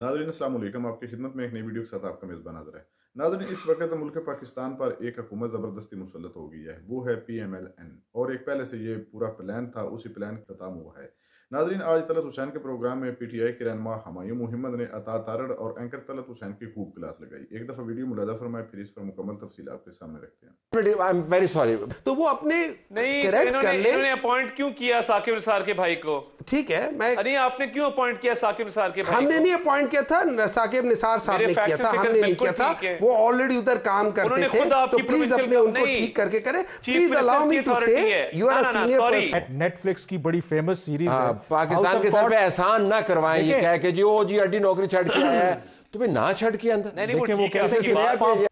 नाज़रीन अस्सलाम वालेकुम, आपकी खिदमत में एक नई वीडियो के साथ आपका मेज़बान हाज़िर है। नाज़रीन, इस वक्त मुल्क पाकिस्तान पर एक हुकूमत ज़बरदस्ती मुसल्लत हो गई है, वो है PMLN, और एक पहले से ये पूरा प्लान था, उसी प्लान का अख्ताम हुआ है। नाज़रीन, आज तलत हुसैन के प्रोग्राम में PTI के रहनुमा हुमायूं मोहम्मद ने अता तारड़ और एंकर तलत हुसैन की खूब क्लास लगाई। एक दफ़ा वीडियो मुलाजा फरमाए, फिर इस पर मुकम्मल तफसील आपके सामने रखते हैं। I am very sorry. तो वो अपने नहीं, तो करेक्ट कर ले। इन्होंने अपॉइंट क्यों किया साकिब निसार के भाई को? ठीक है, मैं नहीं, आपने क्यों अपॉइंट किया साकिब निसार के भाई को? हमने नहीं अपॉइंट किया था, साकिब निसार साहब ने किया था, हमने नहीं किया था। वो ऑलरेडी उधर काम करते थे, तो प्लीज अपने उनको ठीक करके करें। Please allow me to say you are a senior person. Netflix की बड़ी फेमस सीरीज है, पाकिस्तान के सर पे एहसान ना करवाएं ये कह के जी ओ जी अड्डी नौकरी छड़ के आया है, तुम्हें ना छड़ के अंदर। नहीं, वो कैसे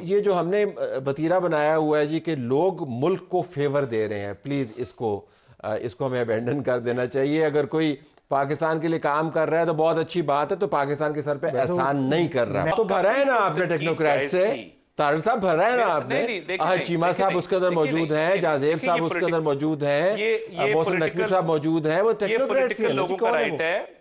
ये जो हमने वतीरा बनाया हुआ है जी कि लोग मुल्क को फेवर दे रहे हैं, प्लीज इसको हमें अबेंडन कर देना चाहिए। अगर कोई पाकिस्तान के लिए काम कर रहा है तो बहुत अच्छी बात है, तो पाकिस्तान के सर पे एहसान नहीं कर रहा। तो भरा है ना आपने टेक्नोक्रेट से, तारड़ साहब भरा है ना आपने, चीमा साहब उसके अंदर मौजूद हैं, जाजेब साहब उसके अंदर मौजूद हैं, मोहसिन नकवी साहब मौजूद हैं। वो टेक्नोक्रेट लोगों का राइट है।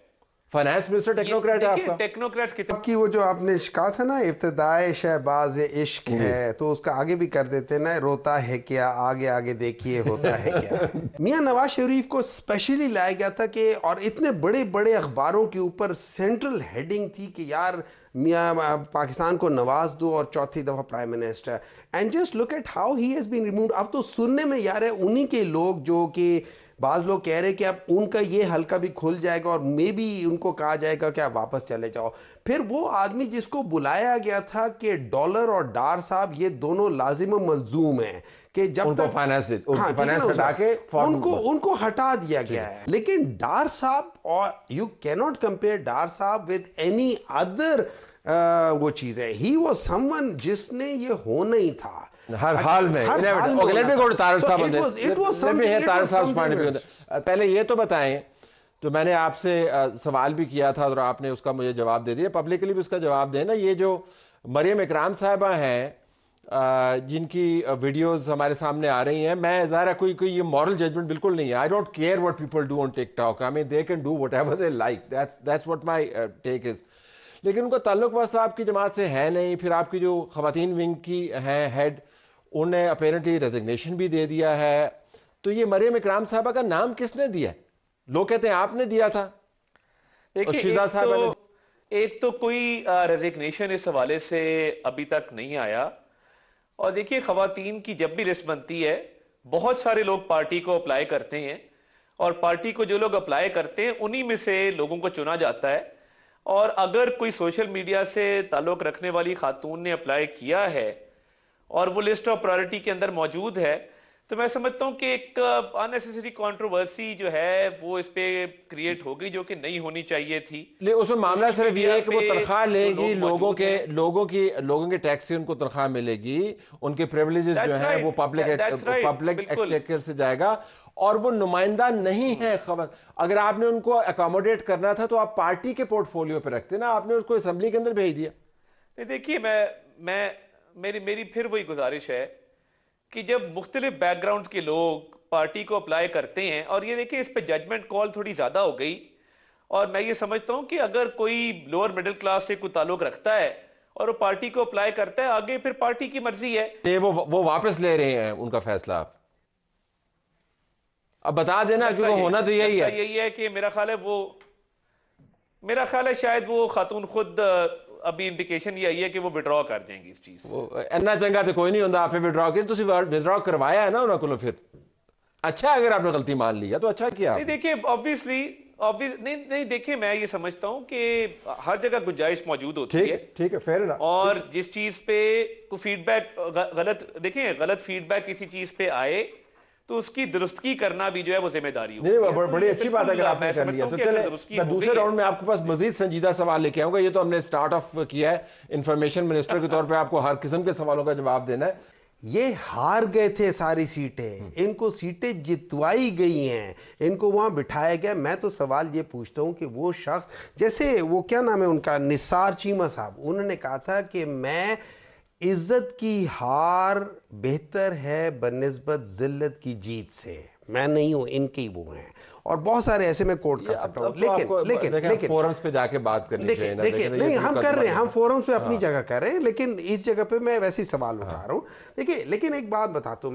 फाइनेंस मिनिस्टर टेक्नोक्रेट है आपका। टेक्नोक्रेट की वो जो आपने कहा था ना, इब्तिदाए शहबाज इश्क है, तो उसका आगे भी कर देते ना, रोता है क्या आगे आगे देखिए होता है क्या। मियां नवाज शरीफ को स्पेशली लाया गया था कि, और इतने बड़े बड़े अखबारों के ऊपर सेंट्रल हेडिंग थी कि यार मियां पाकिस्तान को नवाज दो और चौथी दफा prime minister. And just look at how he has been removed. अब तो सुनने में यार है उन्हीं के लोग जो कि बाज़ लोग कह रहे कि अब उनका ये हल्का भी खुल जाएगा और मे बी उनको कहा जाएगा कि आप वापस चले जाओ। फिर वो आदमी जिसको बुलाया गया था कि डॉलर और डार साहब ये दोनों लाजिम मलजूम हैं कि जब उनको तक फाइनेंस हटा के उनको हटा दिया गया है। लेकिन डार साहब, और यू कैनॉट कंपेयर डार साहब विद एनी अदर वो चीज़ है। ही वॉज समवन जिसने ये होना ही था हर हाल में। पहले ये तो बताएं, तो मैंने आपसे सवाल भी किया था और आपने उसका मुझे जवाब दे दिया, पब्लिकली भी उसका जवाब देना। ये जो मरियम इकराम साहिबा हैं जिनकी वीडियोस हमारे सामने आ रही हैं, मैं ज़ाहिर कोई ये मॉरल जजमेंट बिल्कुल नहीं है। I don't care what people do on TikTok, I mean they can do whatever they like, that's what my take is. लेकिन उनका ताल्लुक बस आपकी जमात से है नहीं। फिर आपकी जो ख़वातीन विंग की हैं हेड, उन्हें अपेरेंटली रेजिग्नेशन भी दे दिया है। तो ये मरियम इकराम साहबा का नाम किसने दिया? लोग कहते हैं आपने दिया था। देखिए, एक तो कोई रेजिग्नेशन इस हवाले से अभी तक नहीं आया। और देखिए, ख़वातीन की जब भी लिस्ट बनती है, बहुत सारे लोग पार्टी को अप्लाई करते हैं, और पार्टी को जो लोग अप्लाई करते हैं उन्हीं में से लोगों को चुना जाता है। और अगर कोई सोशल मीडिया से ताल्लुक रखने वाली खातून ने अप्लाई किया है और वो लिस्ट ऑफ प्रायोरिटी के अंदर मौजूद है, तो मैं समझता हूँ कि एक अननेसेसरी कंट्रोवर्सी जो है वो इस पे क्रिएट होगी, जो कि नहीं होनी चाहिए थी। उसमें मामला सिर्फ ये है कि वो तनख्वाह लेगी, लोगों के टैक्स से उनको तनख्वाह मिलेगी, उनके प्रिविलेजेस जो है वो पब्लिक एक्सचेकर से जाएगा, और वो नुमाइंदा नहीं है खबर। अगर आपने उनको अकोमोडेट करना था तो आप पार्टी के पोर्टफोलियो पे रखते ना, आपने उसको असेंबली के अंदर भेज दिया। नहीं, देखिए, मेरी फिर वही गुजारिश है कि जब मुख्तलिफ बैकग्राउंड के लोग पार्टी को अप्लाई करते हैं, और ये देखिए इस पे जजमेंट कॉल थोड़ी ज्यादा हो गई, और मैं ये समझता हूं कि अगर कोई लोअर मिडिल क्लास से कोई ताल्लुक रखता है और वो पार्टी को अप्लाई करता है, आगे फिर पार्टी की मर्जी है। वो वापस ले रहे हैं उनका फैसला। आप अब बता देना, क्योंकि होना तो यही है कि मेरा ख्याल है शायद वो खातून खुद अभी इंडिकेशन ये आई है कि वो विड्रॉ कर जाएंगी इस चीज से। इतना चंगा तो कोई नहीं होता आपने विड्रॉ किया, तो विड्रॉ करवाया है ना उन्होंने। फिर अच्छा, अगर आपने गलती मान लिया तो अच्छा किया। नहीं, देखिए ऑब्वियसली नहीं, देखिए मैं ये समझता हूं कि हर जगह गुंजाइश मौजूद होती है। ठीक है, फेयर है। और जिस चीज पे को फीडबैक गलत फीडबैक किसी चीज पे आए तो उसकी दुरुस्तगी करना भी जो है वो जिम्मेदारी होगी। नहीं, बड़ी अच्छी बात है अगर आपने कर लिया तो। चले मैं दूसरे राउंड में आपके पास मजीद संजीदा सवाल लेके आऊंगा। ये तो हमने स्टार्ट ऑफ किया है, इंफॉर्मेशन मिनिस्टर के तौर पे आपको हर किस्म के सवालों का जवाब देना है। ये हार गए थे सारी सीटें, इनको सीटें जितवाई गई हैं, इनको वहां बिठाया गया। मैं तो सवाल ये पूछता हूं कि वो शख्स, जैसे वो क्या नाम है उनका, निसार चीमा साहब, उन्होंने कहा था कि मैं इज्जत की हार बेहतर है बनिस्बत जिल्लत की जीत से। मैं नहीं हूँ, इनके ही वो हैं, और बहुत सारे ऐसे मैं कोट कर सकता हूँ। लेकिन फोरम्स पे जाके बात करनी चाहिए ना, देखिए नहीं हम कर रहे हैं, हम फोरम्स पे अपनी जगह कर रहे हैं, लेकिन इस जगह पे मैं वैसे ही सवाल उठा रहा हूँ। देखिए लेकिन एक बात बताता हूँ,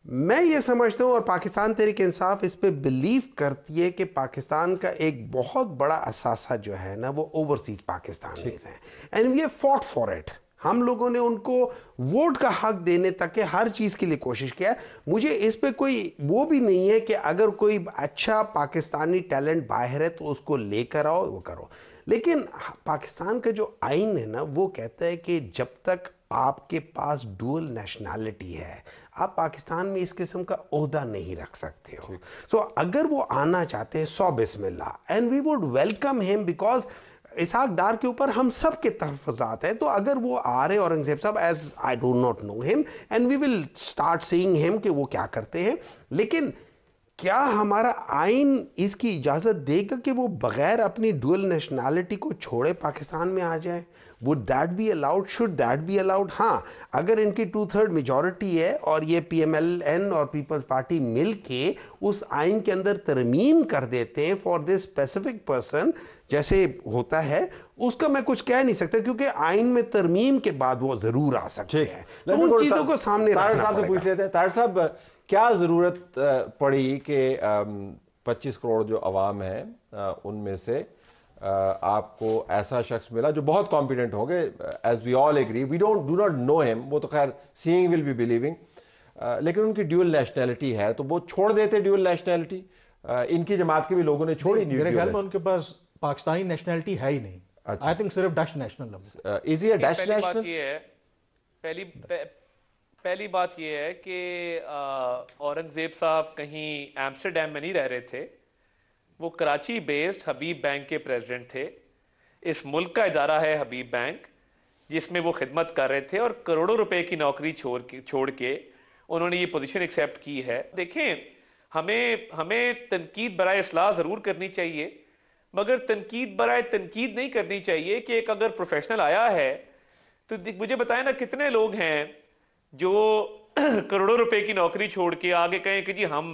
मैं ये समझता हूँ और पाकिस्तान तहरीक इंसाफ इस पे बिलीव करती है कि पाकिस्तान का एक बहुत बड़ा असासा जो है ना वो ओवरसीज पाकिस्तानीज़ हैं, and we have fought for it. हम लोगों ने उनको वोट का हक देने तक के हर चीज़ के लिए कोशिश किया है। मुझे इस पे कोई वो भी नहीं है कि अगर कोई अच्छा पाकिस्तानी टैलेंट बाहर है तो उसको लेकर आओ, वो करो, लेकिन पाकिस्तान का जो आइन है ना वो कहता है कि जब तक आपके पास डुअल नेशनैलिटी है आप पाकिस्तान में इस किस्म का ओहदा नहीं रख सकते हो। सो अगर वो आना चाहते हैं, सौ बिस्मिल्लाह, and we would welcome him, because Ishaq Dar के ऊपर हम सब के तहफ़्फ़ुज़ात हैं। तो अगर वो आ रहे औरंगज़ेब साहब, as I do not know him and we will start seeing him कि वो क्या करते हैं, लेकिन क्या हमारा आइन इसकी इजाज़त देगा कि वो बग़ैर अपनी डुअल नेशनैलिटी को छोड़े पाकिस्तान में आ जाए? Would that be allowed? Should that be allowed? हाँ, अगर इनकी 2/3 मेजॉरिटी है और ये PMLN और पीपल्स पार्टी मिल के उस आइन के अंदर तरमीम कर देते हैं फॉर दिस स्पेसिफिक पर्सन, जैसे होता है, उसका मैं कुछ कह नहीं सकता, क्योंकि आइन में तरमीम के बाद वो ज़रूर आ सकते हैं। तो उन चीज़ों को सामने रखना पड़ेगा। पूछ लेते हैं तार साहब, क्या ज़रूरत पड़ी कि 25 करोड़ जो अवाम है उनमें से आपको ऐसा शख्स मिला जो बहुत कॉम्पिटेंट होंगे, as we all agree, we do not know him, वो तो खैर सीइंग विल बी बिलीविंग, लेकिन उनकी ड्यूअल नेशनैलिटी है, तो वो छोड़ देते ड्यूअल नेशनैलिटी? इनकी जमात के भी लोगों ने छोड़ी नहीं। मेरे ख्याल में उनके पास पाकिस्तानी नेशनैलिटी है ही नहीं। आई थिंक सिर्फ Dutch national. Is he a Dutch national? पहली बात ये है कि औरंगजेब साहब कहीं एम्स्टरडैम में नहीं रह रहे थे, वो कराची बेस्ड हबीब बैंक के प्रेसिडेंट थे। इस मुल्क का इदारा है हबीब बैंक, जिसमें वो खिदमत कर रहे थे, और करोड़ों रुपए की नौकरी छोड़ के उन्होंने ये पोजीशन एक्सेप्ट की है। देखें, हमें तनकीद बराए इस्लाह ज़रूर करनी चाहिए, मगर तनकीद बराए तनकीद नहीं करनी चाहिए कि एक अगर प्रोफेशनल आया है तो मुझे बताएं ना कितने लोग हैं जो करोड़ों रुपए की नौकरी छोड़ के आगे कहें कि जी हम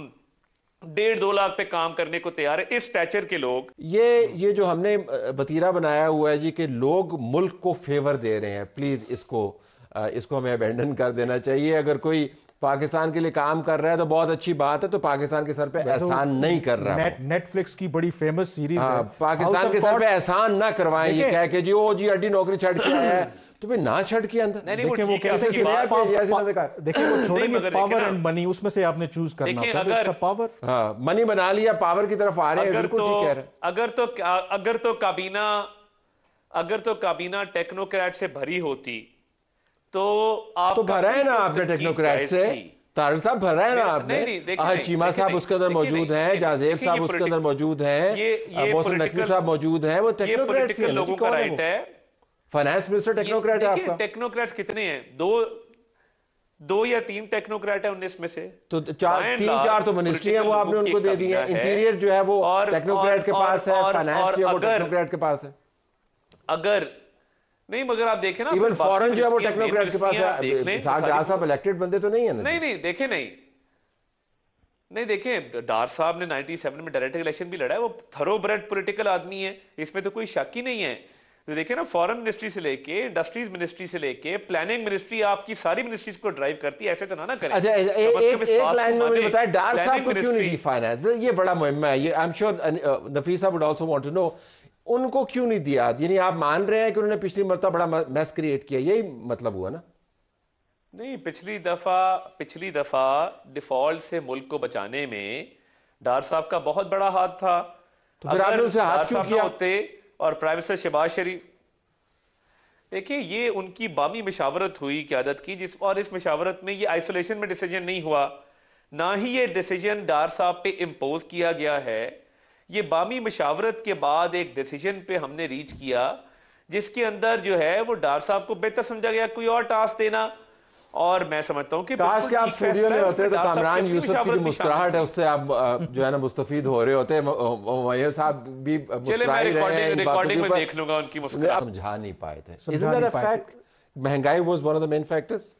1.5-2 लाख पे काम करने को तैयार है, इस स्टैचर के लोग। ये जो हमने वतीरा बनाया हुआ है जी कि लोग मुल्क को फेवर दे रहे हैं, प्लीज इसको हमें अबेंडन कर देना चाहिए। अगर कोई पाकिस्तान के लिए काम कर रहा है तो बहुत अच्छी बात है, तो पाकिस्तान के सर पे एहसान नहीं कर रहा। नेटफ्लिक्स की बड़ी फेमस सीरीज है, पाकिस्तान के सर पे एहसान ना करवाएं, ये कह के जी ओ जी अड्डी नौकरी छड़ के आया है, तो भी ना छड़ के अंदर। देखिए वो छोड़ेंगे पावर एंड मनी, उसमें से आपने चूज करना है। अगर पावर, हाँ, मनी बना लिया, पावर की तरफ आ रहे हैं, बिल्कुल ठीक कह रहे हैं। अगर तो काबीना टेक्नोक्रेट से भरी होती तो आप तो भरा है ना आपने टेक्नोक्रेट से, तारिक साहब भरा है ना आपने। चीमा साहब उसके अंदर मौजूद हैं, जाजेब साहब उसके अंदर मौजूद हैं, मोहसिन नकवी साहब मौजूद हैं, वो टेक्नोक्रेट से लोगों का राइट है। फाइनेंस मिनिस्टर टेक्नोक्रेट है आपका। टेक्नोक्रेट कितने हैं? दो या 3 टेक्नोक्रेट है 19 में से, तो 3-4 तो मिनिस्ट्री है, वो आपने उनको दे दी है। इंटीरियर जो है वो टेक्नोक्रेट के पास है, फाइनेंस जो है वो टेक्नोक्रेट के पास है। अगर नहीं, मगर आप देखें ना, इवन फॉरेन जो है वो टेक्नोक्रेट के पास है। साहब इलेक्टेड बंदे तो नहीं है ना? नहीं देखें, नहीं देखें, डार साहब ने 97 में डायरेक्ट इलेक्शन भी लड़ा है, वो थरोब्रेड पॉलिटिकल आदमी है, इसमें तो कोई शक ही नहीं है। तो देखें ना, फॉरेन मिनिस्ट्री से लेके इंडस्ट्रीज मिनिस्ट्री से लेके प्लानिंग मिनिस्ट्री, आपकी सारी मिनिस्ट्रीज को ड्राइव करती है, ऐसे तो ना करें। अच्छा, एक लाइन में मुझे बताएं, डार साहब को क्यों नहीं दी फाइनेंस? ये बड़ा मुहिम है, ये I am sure Nafisa would also want to know, उनको क्यों नहीं दिया? यानी आप मान रहे हैं कि उन्होंने पिछली मर्तबा बड़ा मैस क्रिएट किया, यही मतलब हुआ ना? नहीं, पिछली दफा डिफॉल्ट से मुल्क को बचाने में डार साहब का बहुत बड़ा हाथ था। तो फिर आपने उनसे हाथ क्यों किया? होते और प्राइम मिनिस्टर शहबाज शरीफ, देखिए ये उनकी बामी मशावरत हुई क़यादत की, और इस मशावरत में ये आइसोलेशन में डिसीजन नहीं हुआ, ना ही ये डिसीजन डार साहब पे इम्पोज किया गया है। ये बामी मशावरत के बाद एक डिसीजन पे हमने रीच किया, जिसके अंदर जो है वो डार साहब को बेहतर समझा गया कोई और टास्क देना। और मैं समझता हूं कि काश के आप स्टूडियो में होते तो कामरान यूसुफ की जो मुस्कुराहट है उससे आप जो है ना मुस्तफीद हो रहे होते। मय्यर साहब भी मुस्कुराए रहे हैं, रिकॉर्डिंग में देख लूंगा उनकी मुस्कुराहट। समझा नहीं पाए थे। Isn't that a fact? महंगाई was one of the main factors?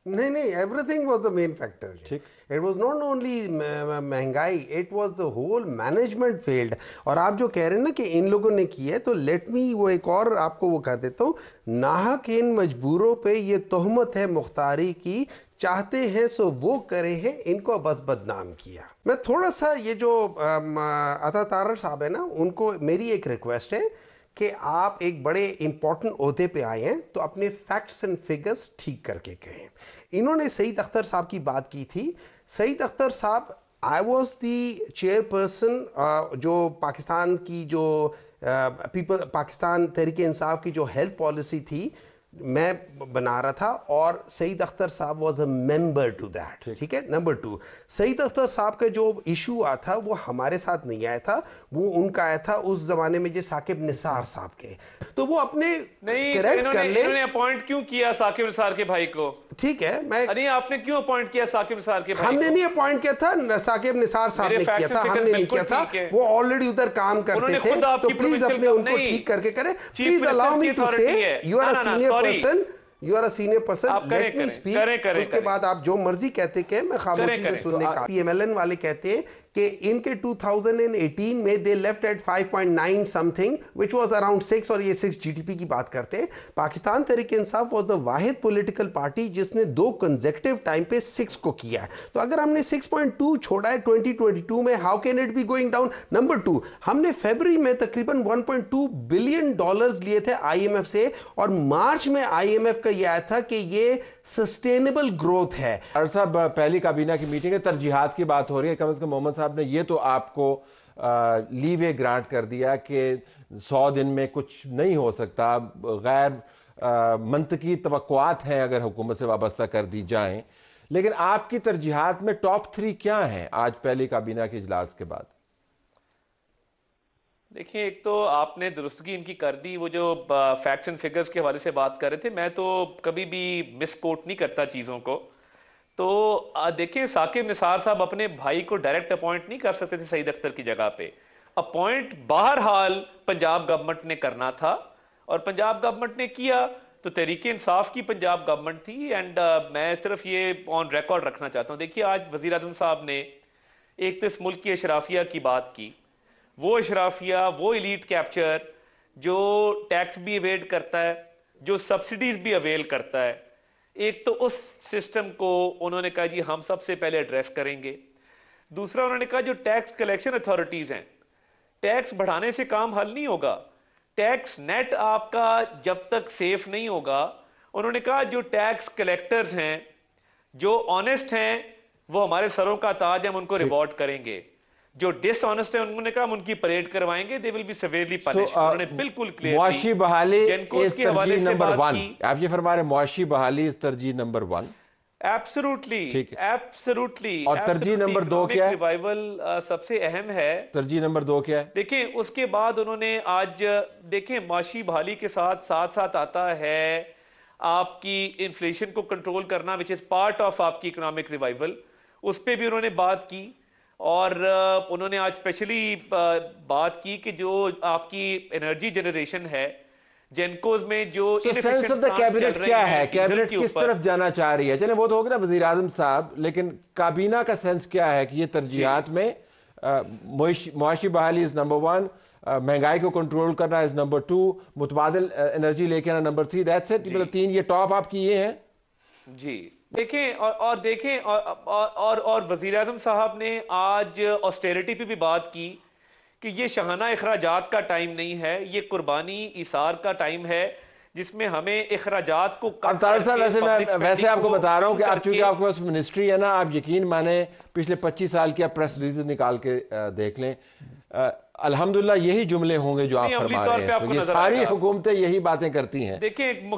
नहीं, everything was the main factor. ठीक. It was not only महंगाई, it was the whole management failed. और आप जो कह रहे हैं ना कि इन लोगों ने की है, तो let me वो एक और आपको वो कह देता हूँ, नाहक इन मजबूरों पे ये तोहमत है मुख्तारी की, चाहते हैं सो वो करे हैं, इनको बस बदनाम किया. मैं थोड़ा सा ये जो अता तारर साहब है ना, उनको मेरी एक रिक्वेस्ट है कि आप एक बड़े इंपॉर्टेंट ओहदे पे आए हैं तो अपने फैक्ट्स एंड फिगर्स ठीक करके कहें. इन्होंने सईद अख्तर साहब की बात की थी. सईद अख्तर साहब, आई वॉज द चेयरपर्सन जो पाकिस्तान की जो पाकिस्तान तहरीक इंसाफ की जो हेल्थ पॉलिसी थी मैं बना रहा था, और सईद अख्तर साहब was a member to that. ठीक है. नंबर 2, सईद अख्तर साहब का जो इशू आया था वो हमारे साथ नहीं आया था, वो उनका आया था उस जमाने में जो साकिब निसार साहब के. तो वो अपने करेक्ट कर ले. इन्होंने अपॉइंट क्यों किया साकिब निसार के भाई को? ठीक है, मैं नहीं, आपने क्यों अपॉइंट किया साकिब निसार के भाई हमने को? नहीं अपॉइंट किया था, साकिब निसार साहब ने किया था, हमने नहीं किया था. वो ऑलरेडी उधर काम करते थे. तो प्लीज अपने उनको ठीक करके करें. Please allow me to say you are a senior person, you are a senior person, let me speak. उसके बाद आप जो मर्जी कहते के मैं खामोशी से सुनने का. पीएमएलएन वाले कहते हैं कि इनके 2018 में they left at 5.9 something which was around 6, और ये 6 जीडीपी की बात करते हैं. पाकिस्तान तहरीक इंसाफ वाज द वाहिद पॉलिटिकल पार्टी जिसने 2 कंसेक्यूटिव टाइम पे 6 को किया है. तो अगर हमने 6.2 छोड़ा है 2022 में, how can it be going down? Number 2, हमने फरवरी में तकरीबन $1.2 बिलियन लिए थे आईएमएफ से, और मार्च में आईएमएफ का यह आया था कि ये सस्टेनेबल ग्रोथ है. साहब, पहली काबीना की मीटिंग है, तरजीहात की बात हो रही है. कम से कम मोहम्मद साहब ने ये तो आपको लीवे ग्रांट कर दिया कि 100 दिन में कुछ नहीं हो सकता, गैर मंतकी तवक्कुआत हैं अगर हुकूमत से वाबस्ता कर दी जाएं. लेकिन आपकी तरजीहात में टॉप 3 क्या हैं आज पहली काबीना के इजलास के बाद? देखिए, एक तो आपने दुरुस्तगी इनकी कर दी. वो जो फैक्ट्स एंड फिगर्स के हवाले से बात कर रहे थे, मैं तो कभी भी मिसकोट नहीं करता चीज़ों को. तो देखिए, साकिब निसार साहब अपने भाई को डायरेक्ट अपॉइंट नहीं कर सकते थे सईद अख्तर की जगह पे. अपॉइंट बहरहाल पंजाब गवर्नमेंट ने करना था, और पंजाब गवर्नमेंट ने किया. तो तहरीक इंसाफ की पंजाब गवर्नमेंट थी. एंड मैं सिर्फ ये ऑन रिकॉर्ड रखना चाहता हूँ. देखिए, आज वज़ीर आज़म साहब ने एक तो इस मुल्क की अशराफिया की बात की. वो अशराफिया, वो एलीट कैप्चर जो टैक्स भी अवेल करता है, जो सब्सिडीज भी अवेल करता है, एक तो उस सिस्टम को उन्होंने कहा जी हम सबसे पहले एड्रेस करेंगे. दूसरा उन्होंने कहा जो टैक्स कलेक्शन अथॉरिटीज हैं, टैक्स बढ़ाने से काम हल नहीं होगा. टैक्स नेट आपका जब तक सेफ नहीं होगा, उन्होंने कहा जो टैक्स कलेक्टर्स हैं, जो ऑनेस्ट हैं, वो हमारे सरों का ताज, हम उनको रिवॉर्ड करेंगे. जो डिसऑनेस्ट है उन्होंने कहा हम उनकी परेड करवाएंगे, they will be severally punished. उन्होंने बिल्कुल क्लियर मुआशी बहाली इस तरजीह नंबर 1, आप ये फरमा रहे मुआशी बहाली इस तरजीह नंबर 1. Absolutely, absolutely. और तरजीह नंबर 2 क्या है? रिवाइवल सबसे अहम है. तरजीह नंबर 2 क्या है? देखें, उसके बाद उन्होंने आज देखें मुआशी बहाली के साथ साथ साथ आता है आपकी इन्फ्लेशन को कंट्रोल करना, विच इज पार्ट ऑफ आपकी इकोनॉमिक रिवाइवल. उस पर भी उन्होंने बात की. और उन्होंने आज स्पेशली बात की कि जो आपकी एनर्जी जनरेशन है, जेनकोज में जो सेंस ऑफ द कैबिनेट क्या है, कैबिनेट किस तरफ जाना चाह रही है? चले वो तो हो गया ना वजीर आजम साहब, लेकिन काबीना का सेंस क्या है कि ये तरजीहात में मुआशी बहाली इज नंबर 1, महंगाई को कंट्रोल करना इज नंबर 2, मुतबादिल एनर्जी लेके आना नंबर 3. That's it. मतलब 3 ये टॉप आपकी ये हैं जी. देखें और देखें और वज़ीर आज़म साहब ने आज ऑस्टेरिटी पे भी बात की कि ये शहाना अखराजात का टाइम नहीं है, ये कुर्बानी इसार का टाइम है, जिसमें हमें अखराजात को अवतार साहब वैसे आपको बता रहा हूँ कि आप चूंकि आपके पास मिनिस्ट्री है ना, आप यकीन माने पिछले 25 साल की आप प्रेस रिलीज निकाल के देख लें, अल्हम्दुलिल्लाह यही जुमले होंगे जो आप फरमा रहे हैं. तो ये सारी हुकूमतें यही बातें करती हैं. देखें,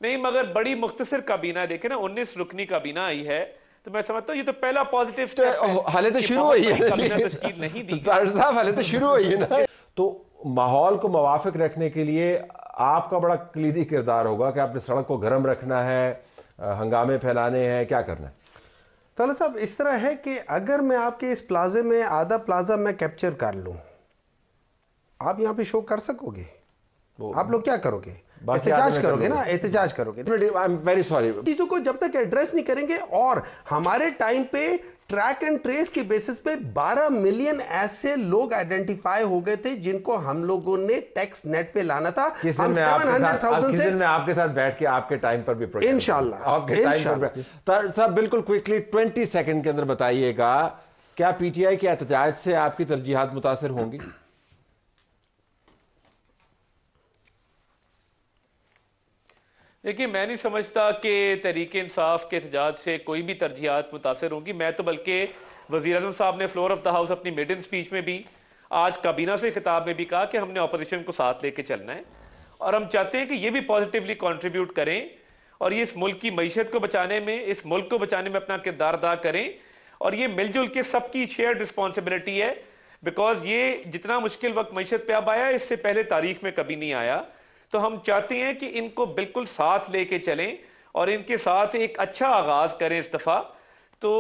नहीं मगर बड़ी मुख्तसर काबीना है. देखे ना, 19 रुकनी काबीना आई है, तो मैं समझता हूँ ये तो पहला पॉजिटिव स्टेप है. हाले तो शुरू हुई है, नहीं दी साहब, हाले तो शुरू हुई है ना. तो माहौल को मुवाफिक रखने के लिए आपका बड़ा कलीदी किरदार होगा कि आपने सड़क को गर्म रखना है, हंगामे फैलाने हैं, क्या करना है? ताला साहब, इस तरह है कि अगर मैं आपके इस प्लाजे में आधा प्लाजा मैं कैप्चर कर लूं, आप यहाँ पे शो कर सकोगे? आप लोग क्या करोगे? एहतजाज करोगे ना, एहतजाज करोगे। I am very sorry. चीजों को जब तक एड्रेस नहीं करेंगे, और हमारे टाइम पे ट्रैक एंड ट्रेस के बेसिस पे 12 मिलियन ऐसे लोग आइडेंटिफाई हो गए थे जिनको हम लोगों ने टैक्स नेट पे लाना था। हम 700,000 से मैं आपके साथ बैठ के आपके टाइम पर भी इंशाल्लाह आपके टाइम पर साहब बिल्कुल क्विकली 20 सेकंड के अंदर बताइएगा, क्या पीटीआई के एहतजाज से आपकी तरजीहात मुतासिर होंगी? देखिए, मैं नहीं समझता कि तहरीक इंसाफ के एहतजाज से कोई भी तरजीहात मुतासर होंगी। मैं तो बल्कि वज़ीर-ए-आज़म साहब ने फ्लोर ऑफ द हाउस अपनी मेडन स्पीच में भी, आज काबीना से खिताब में भी कहा कि हमने अपोजिशन को साथ लेके चलना है, और हम चाहते हैं कि ये भी पॉजिटिवली कंट्रीब्यूट करें और ये इस मुल्क की मईशत को बचाने में, इस मुल्क को बचाने में अपना किरदार अदा करें, और ये मिलजुल के सबकी शेयर्ड रिस्पॉन्सिबिलिटी है। बिकॉज ये जितना मुश्किल वक्त मईशत पे अब आया, इससे पहले तारीख में कभी नहीं आया। तो हम चाहते हैं कि इनको बिल्कुल साथ लेके चलें और इनके साथ एक अच्छा आगाज करें इस दफा। तो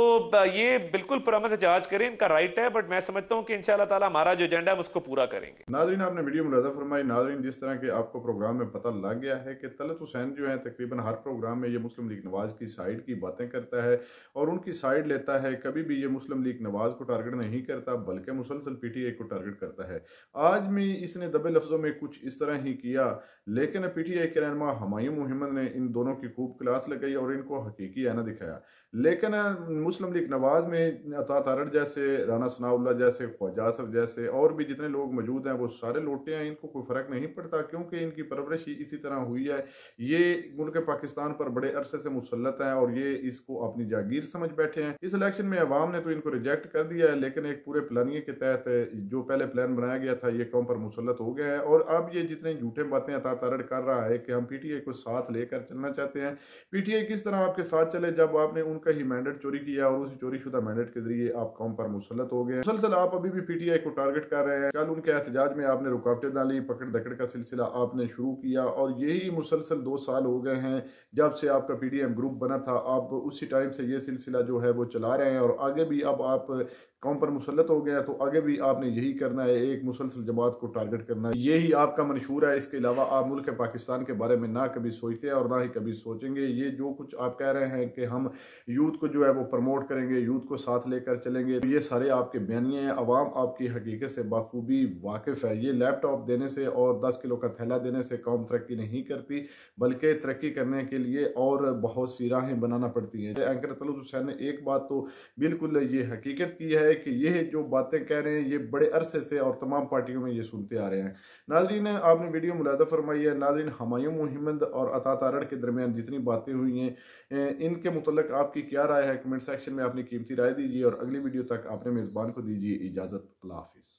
ये बिल्कुल पुरअमन एहतजाज करें, इनका राइट है, बट मैं समझता हूं कि इंशाअल्लाह ताला हमारा जो एजेंडा है उसको पूरा करेंगे। नाज़रीन, आपने वीडियो मुलाज़ा फरमाई। नाज़रीन, जिस तरह के आपको प्रोग्राम में पता लग गया है कि तलत हुसैन जो है तकरीबन हर प्रोग्राम में ये मुस्लिम लीग नवाज की साइड की बातें करता है और उनकी साइड लेता है। कभी भी ये मुस्लिम लीग नवाज को टारगेट नहीं करता, बल्कि मुसलसल पीटीआई को टारगेट करता है। आज भी इसने दबे लफ्ज़ों में कुछ इस तरह ही किया, लेकिन पीटीआई के रहनुमा हुमायूं मोहम्मद ने इन दोनों की खूब क्लास लगाई और इनको हकीकी आना दिखाया। लेकिन मुस्लिम लीग नवाज में अता तारड़ जैसे, राना सनाउल्लाह जैसे, ख्वाजा आसफ जैसे और भी जितने लोग मौजूद हैं वो सारे लोटे हैं। इनको कोई फ़र्क नहीं पड़ता, क्योंकि इनकी परवरिश ही इसी तरह हुई है। ये मुल्क पाकिस्तान पर बड़े अरसे से मुसल्लत हैं और ये इसको अपनी जागीर समझ बैठे हैं। इस इलेक्शन में अवाम ने तो इनको रिजेक्ट कर दिया है, लेकिन एक पूरे प्लानिंग के तहत जो पहले प्लान बनाया गया था, ये कौम पर मुसल्लत हो गया है। और अब ये जितने झूठे बातें अता तारड़ कर रहा है कि हम पीटीआई को साथ लेकर चलना चाहते हैं। पीटीआई किस तरह आपके साथ चले जब आपने उनका ही मैंडेट चोरी किया और उसी चोरी शुदा मैंडेट के जरिए आप कौम पर मुसल्लत हो गए। मुसलसल आप अभी भी पीटीआई को टारगेट कर रहे हैं। कल उनके एहतजाज में आपने रुकावटें डाली, पकड़ दकड़ का सिलसिला आपने शुरू किया, और यही मुसलसल 2 साल हो गए हैं जब से आपका पीडीएम ग्रुप बना था। आप उसी टाइम से ये सिलसिला जो है वो चला रहे हैं और आगे भी अब आप कौम पर मुसल्लत हो गया तो आगे भी आपने यही करना है, एक मुसलसल जमात को टारगेट करना है। यही आपका मंशूर है। इसके अलावा आप मुल्क पाकिस्तान के बारे में ना कभी सोचते हैं और ना ही कभी सोचेंगे। ये जो कुछ आप कह रहे हैं कि हम यूथ को जो है वो प्रमोट करेंगे, यूथ को साथ लेकर चलेंगे, तो ये सारे आपके बयानिए हैं। अवाम आपकी हकीकत से बाखूबी वाकिफ है। ये लैपटॉप देने से और 10 किलो का थैला देने से कौम तरक्की नहीं करती, बल्कि तरक्की करने के लिए और बहुत सी राहें बनाना पड़ती हैं। एंकर तलत हुसैन ने एक बात तो बिल्कुल ये हकीकत की है कि ये जो बातें कह रहे हैं ये बड़े अरसे से और तमाम पार्टियों में ये सुनते आ रहे हैं। नाज़रीन, आपने वीडियो मुलादा फरमाई है। नाज़रीन, हुमायूं मोहम्मद और अता तारड़ के दरमियान जितनी बातें हुई हैं, इनके मुतल्लिक आपकी क्या राय है? कमेंट सेक्शन में अपनी कीमती राय दीजिए और अगली वीडियो तक अपने मेज़बान को दीजिए इजाज़त। अल्लाह हाफिज़।